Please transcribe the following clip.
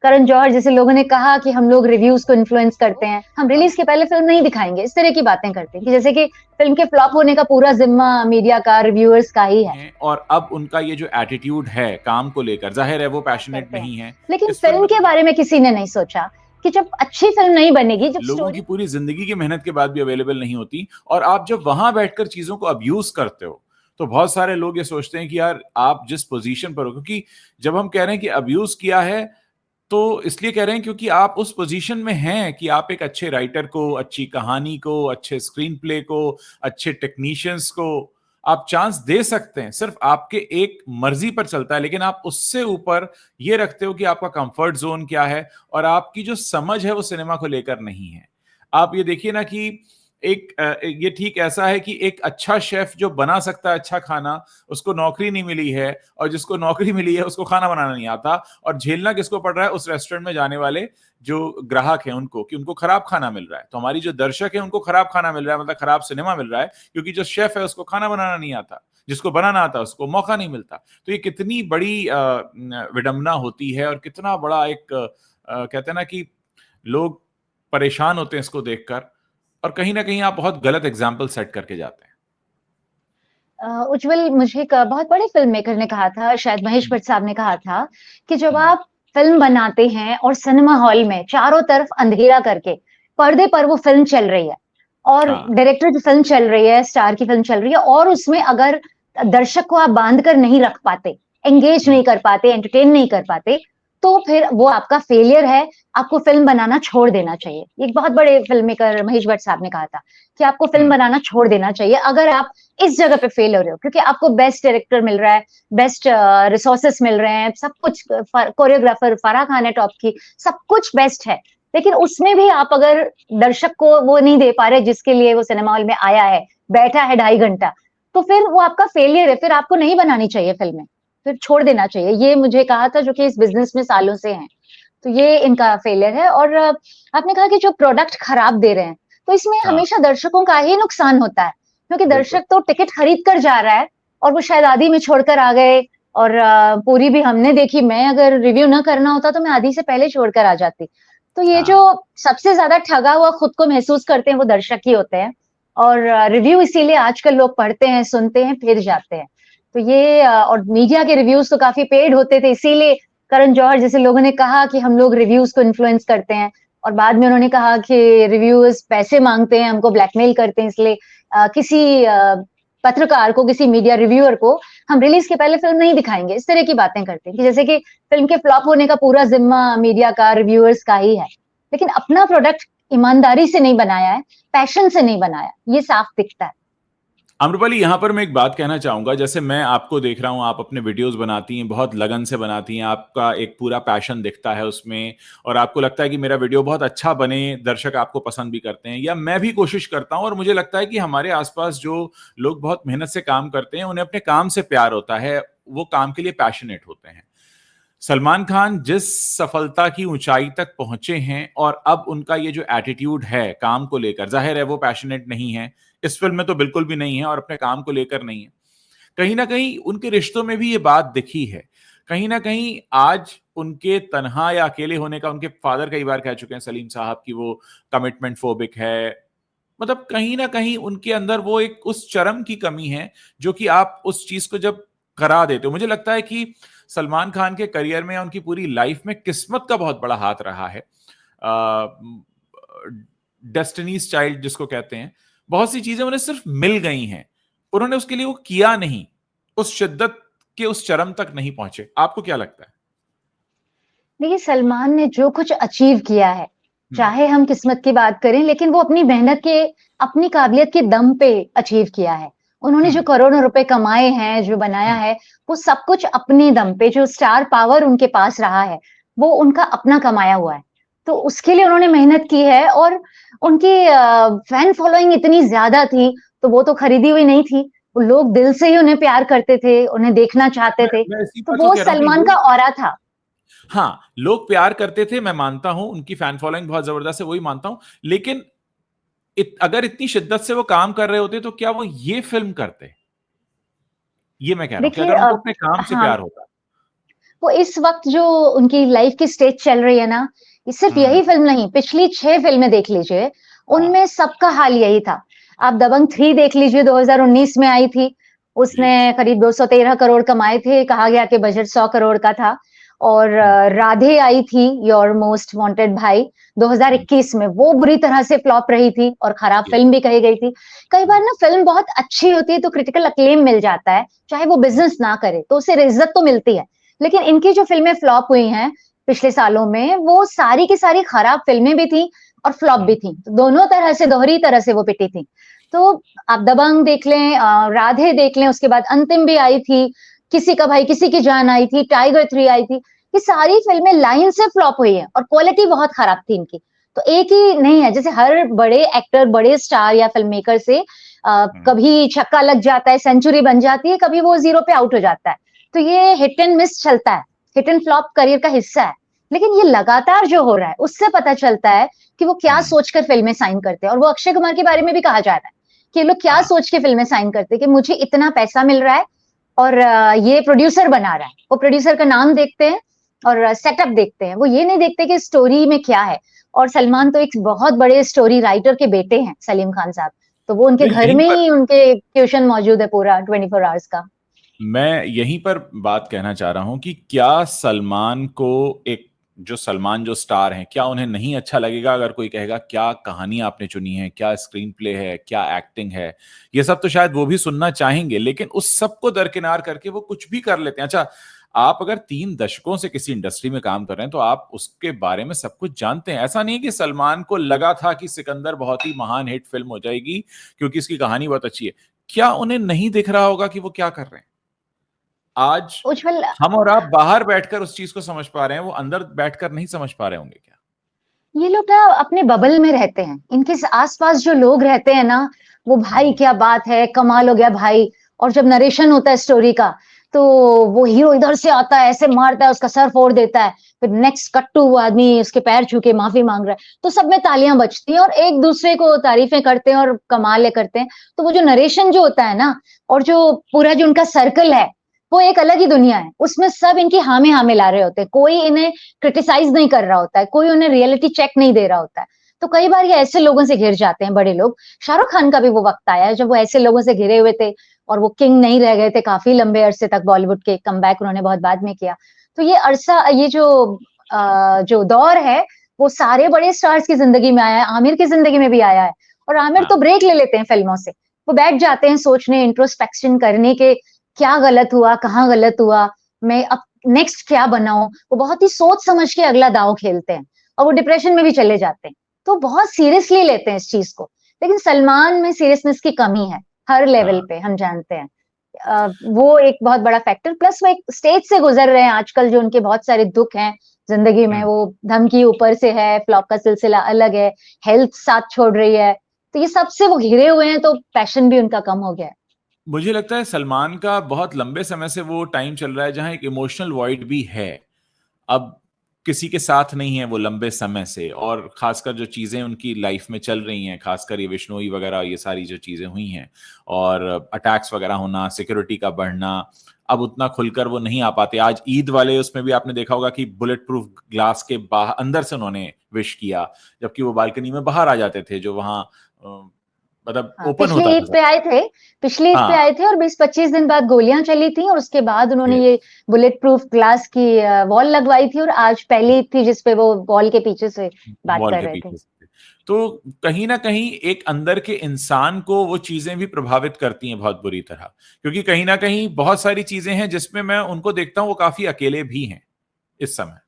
करण जौहर जैसे लोगों ने कहा कि हम लोग रिव्यूज को इन्फ्लुएंस करते हैं, हम रिलीज के पहले फिल्म नहीं दिखाएंगे, इस तरह की बातें करते हैं कि जैसे कि फिल्म के फ्लॉप होने का पूरा जिम्मा मीडिया का, रिव्यूअर्स का ही है। हैं और अब उनका ये जो एटीट्यूड है काम को लेकर, जाहिर है वो बात पैशनेट करते हैं, नहीं है। लेकिन इस फिल्म फिल्म में तो के बारे में किसी ने नहीं सोचा कि जब अच्छी फिल्म नहीं बनेगी, जब लोगों की स्टोरी। पूरी जिंदगी की मेहनत के बाद भी अवेलेबल नहीं होती, और आप जब वहां बैठकर चीजों को अब्यूज करते हो तो बहुत सारे लोग ये सोचते हैं कि यार आप जिस पोजीशन पर हो, क्योंकि जब हम कह रहे हैं कि अब्यूज किया है तो इसलिए कह रहे हैं क्योंकि आप उस पोजीशन में हैं कि आप एक अच्छे राइटर को, अच्छी कहानी को, अच्छे स्क्रीन प्ले को, अच्छे टेक्नीशियंस को आप चांस दे सकते हैं। सिर्फ आपके एक मर्जी पर चलता है, लेकिन आप उससे ऊपर ये रखते हो कि आपका कंफर्ट जोन क्या है और आपकी जो समझ है वो सिनेमा को लेकर नहीं है। आप ये देखिए ना कि ये ठीक ऐसा है कि एक अच्छा शेफ जो बना सकता है अच्छा खाना, उसको नौकरी नहीं मिली है, और जिसको नौकरी मिली है उसको खाना बनाना नहीं आता, और झेलना किसको पड़ रहा है? उस रेस्टोरेंट में जाने वाले जो ग्राहक हैं उनको, कि उनको खराब खाना मिल रहा है। तो हमारी जो दर्शक है उनको खराब खाना मिल रहा है, मतलब खराब सिनेमा मिल रहा है, क्योंकि जो शेफ है उसको खाना बनाना नहीं आता, जिसको बनाना आता उसको मौका नहीं मिलता। तो ये कितनी बड़ी विडंबना होती है, और कितना बड़ा एक कहते हैं ना कि लोग परेशान होते हैं इसको देखकर, और कहीं ना कहीं आप बहुत गलत एग्जाम्पल सेट करके जाते हैं। उज्जवल, मुझे एक बहुत बड़े फिल्म मेकर ने कहा था, शायद महेश हम्म, भट्ट साहब ने कहा था कि जब हम्म, आप फिल्म बनाते हैं और सिनेमा हॉल में चारों तरफ अंधेरा करके पर्दे पर वो फिल्म चल रही है, और हाँ, डायरेक्टर की फिल्म चल रही है, स्टार की फिल्म चल रही है, और उसमें अगर दर्शक को आप बांध कर नहीं रख पाते, एंगेज हम्म, नहीं कर पाते, एंटरटेन नहीं कर पाते, तो फिर वो आपका फेलियर है। आपको फिल्म बनाना छोड़ देना चाहिए। एक बहुत बड़े फिल्म मेकर महेश भट्ट साहब ने कहा था कि आपको फिल्म हम्म, बनाना छोड़ देना चाहिए अगर आप इस जगह पे फेल हो रहे हो, क्योंकि आपको बेस्ट डायरेक्टर मिल रहा है, बेस्ट रिसोर्सेस मिल रहे हैं, सब कुछ, कोरियोग्राफर फराह खान है टॉप की, सब कुछ बेस्ट है, लेकिन उसमें भी आप अगर दर्शक को वो नहीं दे पा रहे जिसके लिए वो सिनेमा हॉल में आया है, बैठा है 2.5 घंटा, तो फिर वो आपका फेलियर है। फिर आपको नहीं बनानी चाहिए फिल्में, फिर छोड़ देना चाहिए। ये मुझे कहा था जो कि इस बिजनेस में सालों से हैं। तो ये इनका फेलियर है। और आपने कहा कि जो प्रोडक्ट खराब दे रहे हैं, तो इसमें हाँ, हमेशा दर्शकों का ही नुकसान होता है, क्योंकि बिल्कुल। दर्शक तो टिकट खरीद कर जा रहा है और वो शायद आधी में छोड़कर आ गए। और पूरी भी हमने देखी, मैं अगर रिव्यू ना करना होता तो मैं आधी से पहले छोड़कर आ जाती। तो ये जो हाँ, सबसे ज्यादा ठगा हुआ खुद को महसूस करते हैं वो दर्शक ही होते हैं। और रिव्यू इसीलिए आजकल लोग पढ़ते हैं, सुनते हैं, फिर जाते हैं। तो ये और मीडिया के रिव्यूज तो काफी पेड होते थे, इसीलिए करण जौहर जैसे लोगों ने कहा कि हम लोग रिव्यूज को इन्फ्लुएंस करते हैं, और बाद में उन्होंने कहा कि रिव्यूअर्स पैसे मांगते हैं, हमको ब्लैकमेल करते हैं, इसलिए किसी पत्रकार को, किसी मीडिया रिव्यूअर को हम रिलीज के पहले फिल्म नहीं दिखाएंगे, इस तरह की बातें करते हैं कि जैसे कि फिल्म के फ्लॉप होने का पूरा जिम्मा मीडिया का, रिव्यूअर्स का ही है। लेकिन अपना प्रोडक्ट ईमानदारी से नहीं बनाया है, पैशन से नहीं बनाया, ये साफ दिखता है। अम्रपाली, यहाँ पर मैं एक बात कहना चाहूंगा। जैसे मैं आपको देख रहा हूँ, आप अपने वीडियोस बनाती हैं, बहुत लगन से बनाती हैं, आपका एक पूरा पैशन दिखता है उसमें, और आपको लगता है कि मेरा वीडियो बहुत अच्छा बने, दर्शक आपको पसंद भी करते हैं, या मैं भी कोशिश करता हूँ। और मुझे लगता है कि हमारे आसपास जो लोग बहुत मेहनत से काम करते हैं उन्हें अपने काम से प्यार होता है, वो काम के लिए पैशनेट होते हैं। सलमान खान जिस सफलता की ऊंचाई तक पहुंचे हैं, और अब उनका ये जो एटीट्यूड है काम को लेकर, जाहिर है वो पैशनेट नहीं है। इस फिल्म में तो बिल्कुल भी नहीं है, और अपने काम को लेकर नहीं है। कहीं ना कहीं उनके रिश्तों में भी ये बात दिखी है। कहीं ना कहीं आज उनके तन्हा या अकेले होने का, उनके फादर कई बार कह चुके हैं सलीम साहब की वो कमिटमेंट फोबिक है। मतलब कहीं ना कहीं उनके अंदर वो एक उस चरम की कमी है, जो कि आप उस चीज को जब करा देते हो, मुझे लगता है कि सलमान खान के करियर में या उनकी पूरी लाइफ में किस्मत का बहुत बड़ा हाथ रहा है। डेस्टिनीज चाइल्ड जिसको कहते हैं, बहुत सी चीजें उन्हें सिर्फ मिल गई हैं, उन्होंने उसके लिए वो किया नहीं, उस शिद्दत के उस चरम तक नहीं पहुंचे। आपको क्या लगता है? देखिए, सलमान ने जो कुछ अचीव किया है, हम्म, चाहे हम किस्मत की बात करें, लेकिन वो अपनी मेहनत के, अपनी काबिलियत के दम पे अचीव किया है। उन्होंने जो हम्म, करोड़ों रुपए कमाए हैं, जो बनाया हम्म, है, वो सब कुछ अपने दम पे, जो स्टार पावर उनके पास रहा है, वो उनका अपना कमाया हुआ है। तो उसके लिए उन्होंने मेहनत की है। और उनकी फैन फॉलोइंग इतनी ज्यादा थी, तो वो तो खरीदी हुई नहीं थी। वो लोग दिल से ही उन्हें प्यार करते थे, उन्हें देखना चाहते थे। मैं इसी तो बात को वो कह रहा हूं कि सलमान का लोग, ऑरा था। हाँ, लोग प्यार करते थे, मैं मानता हूं उनकी फैन फॉलोइंग बहुत जबरदस्त है, वही मानता हूं। लेकिन अगर इतनी शिद्दत से वो काम कर रहे होते तो क्या वो ये फिल्म करते? ये मैं कह रहा हूं कि देखिए अगर उनको अपने काम से हाँ, प्यार होता। वो इस वक्त जो उनकी लाइफ की स्टेज चल रही है ना, ये सिर्फ यही फिल्म नहीं, पिछली 6 फिल्में देख लीजिए, उनमें सबका हाल यही था। आप दबंग 3 देख लीजिए, 2019 में आई थी, उसने करीब 213 करोड़ कमाए थे, कहा गया कि बजट 100 करोड़ का था। और राधे आई थी, योर मोस्ट वांटेड भाई, 2021 में, वो बुरी तरह से फ्लॉप रही थी और खराब फिल्म भी कही गई थी। कई बार ना फिल्म बहुत अच्छी होती है तो क्रिटिकल अक्लेम मिल जाता है, चाहे वो बिजनेस ना करे तो उसे इज्जत तो मिलती है, लेकिन इनकी जो फिल्में फ्लॉप हुई हैं पिछले सालों में, वो सारी की सारी खराब फिल्में भी थी और फ्लॉप भी थी, तो दोनों तरह से, दोहरी तरह से वो पिटी थी। तो आप दबंग देख लें, राधे देख लें, उसके बाद अंतिम भी आई थी, किसी का भाई किसी की जान आई थी, टाइगर 3 आई थी, ये सारी फिल्में लाइन से फ्लॉप हुई है और क्वालिटी बहुत खराब थी इनकी। तो एक ही नहीं है, जैसे हर बड़े एक्टर, बड़े स्टार या फिल्म मेकर से कभी छक्का लग जाता है, सेंचुरी बन जाती है, कभी वो जीरो पे आउट हो जाता है। तो ये हिट एंड मिस चलता है, हिट एंड फ्लॉप करियर का हिस्सा है। लेकिन ये लगातार जो हो रहा है उससे पता चलता है कि वो क्या सोचकर फिल्में साइन करते हैं। और वो अक्षय कुमार के बारे में भी कहा जा रहा है कि लोग क्या सोच के फिल्में साइन करते हैं कि मुझे इतना पैसा मिल रहा है और ये प्रोड्यूसर बना रहा है। वो प्रोड्यूसर का नाम देखते हैं और सेटअप देखते हैं, वो ये नहीं देखते कि स्टोरी में क्या है। और सलमान तो एक बहुत बड़े स्टोरी राइटर के बेटे हैं, सलीम खान साहब, तो वो उनके घर में ही उनके ट्यूशन मौजूद है पूरा 24 आवर्स का। मैं यहीं पर बात कहना चाह रहा हूं कि क्या सलमान को, एक जो सलमान जो स्टार हैं, क्या उन्हें नहीं अच्छा लगेगा अगर कोई कहेगा क्या कहानी आपने चुनी है, क्या स्क्रीन प्ले है, क्या एक्टिंग है? ये सब तो शायद वो भी सुनना चाहेंगे, लेकिन उस सब को दरकिनार करके वो कुछ भी कर लेते हैं। अच्छा, आप अगर 3 दशकों से किसी इंडस्ट्री में काम कर रहे हैं तो आप उसके बारे में सब कुछ जानते हैं। ऐसा नहीं है कि सलमान को लगा था कि सिकंदर बहुत ही महान हिट फिल्म हो जाएगी क्योंकि इसकी कहानी बहुत अच्छी है। क्या उन्हें नहीं दिख रहा होगा कि वो क्या कर रहे हैं? आज उज्जवल, हम और आप बाहर बैठकर उस चीज को समझ पा रहे हैं, वो अंदर बैठकर नहीं समझ पा रहे होंगे क्या? ये लोग ना अपने बबल में रहते हैं, इनके आसपास जो लोग रहते हैं ना, वो भाई क्या बात है, कमाल हो गया भाई। और जब नरेशन होता है स्टोरी का, तो वो हीरो इधर से आता है, ऐसे मारता है, उसका सर फोड़ देता है, फिर नेक्स्ट कट टू वो आदमी उसके पैर छू के माफी मांग रहा है, तो सब में तालियां बजती हैं और एक दूसरे को तारीफें करते हैं और कमाल करते हैं। तो वो जो नरेशन जो होता है ना, और जो पूरा जो उनका सर्कल है, वो एक अलग ही दुनिया है, उसमें सब इनकी हामे हामे ला रहे होते हैं, कोई इन्हें क्रिटिसाइज नहीं कर रहा होता है, कोई उन्हें रियलिटी चेक नहीं दे रहा होता है। तो कई बार ये ऐसे लोगों से घिर जाते हैं बड़े लोग। शाहरुख खान का भी वो वक्त आया है जब वो ऐसे लोगों से घिरे हुए थे और वो किंग नहीं रह गए थे काफी लंबे अरसे तक, बॉलीवुड के कमबैक उन्होंने बहुत बाद में किया। तो ये अरसा, ये जो दौर है, वो सारे बड़े स्टार्स की जिंदगी में आया है, आमिर की जिंदगी में भी आया है। और आमिर तो ब्रेक ले लेते हैं फिल्मों से, वो बैठ जाते हैं सोचने, इंट्रोस्पेक्शन करने के, क्या गलत हुआ, कहाँ गलत हुआ, मैं अब नेक्स्ट क्या बनाऊं। वो बहुत ही सोच समझ के अगला दांव खेलते हैं और वो डिप्रेशन में भी चले जाते हैं। तो बहुत सीरियसली लेते हैं इस चीज को। लेकिन सलमान में सीरियसनेस की कमी है हर लेवल पे, हम जानते हैं। वो एक बहुत बड़ा फैक्टर, प्लस वो एक स्टेज से गुजर रहे हैं आजकल, जो उनके बहुत सारे दुख हैं जिंदगी में। वो धमकी ऊपर से है, फ्लॉप का सिलसिला अलग है, हेल्थ साथ छोड़ रही है, तो ये सबसे वो घिरे हुए हैं, तो पैशन भी उनका कम हो गया है। मुझे लगता है सलमान का बहुत लंबे समय से वो टाइम चल रहा है जहां एक इमोशनल वॉइड भी है। अब किसी के साथ नहीं है वो लंबे समय से, और खासकर जो चीजें उनकी लाइफ में चल रही हैं, खासकर ये विश्नोई वगैरह, ये सारी जो चीजें हुई हैं और अटैक्स वगैरह होना, सिक्योरिटी का बढ़ना, अब उतना खुलकर वो नहीं आ पाते। आज ईद वाले उसमें भी आपने देखा होगा कि बुलेट प्रूफ ग्लास के बाहर अंदर से उन्होंने विश किया, जबकि वो बालकनी में बाहर आ जाते थे, जो वहां मतलब हाँ, ओपन होता था सब। पिछली ईद पे हाँ, आए थे और 20-25 दिन बाद गोलियां चली थी और उसके बाद उन्होंने ये बुलेट प्रूफ ग्लास की वॉल लगवाई थी, और आज पहली ईद थी जिसपे वो वॉल के पीछे से बात वॉल कर के रहे थे। पीछे से। तो कहीं ना कहीं एक अंदर के इंसान को वो चीजें भी प्रभावित करती हैं बहुत बुरी तरह, क्योंकि कहीं ना कहीं बहुत सारी चीजें हैं जिसमें मैं उनको देखता हूं वो काफी अकेले भी हैं इस समय।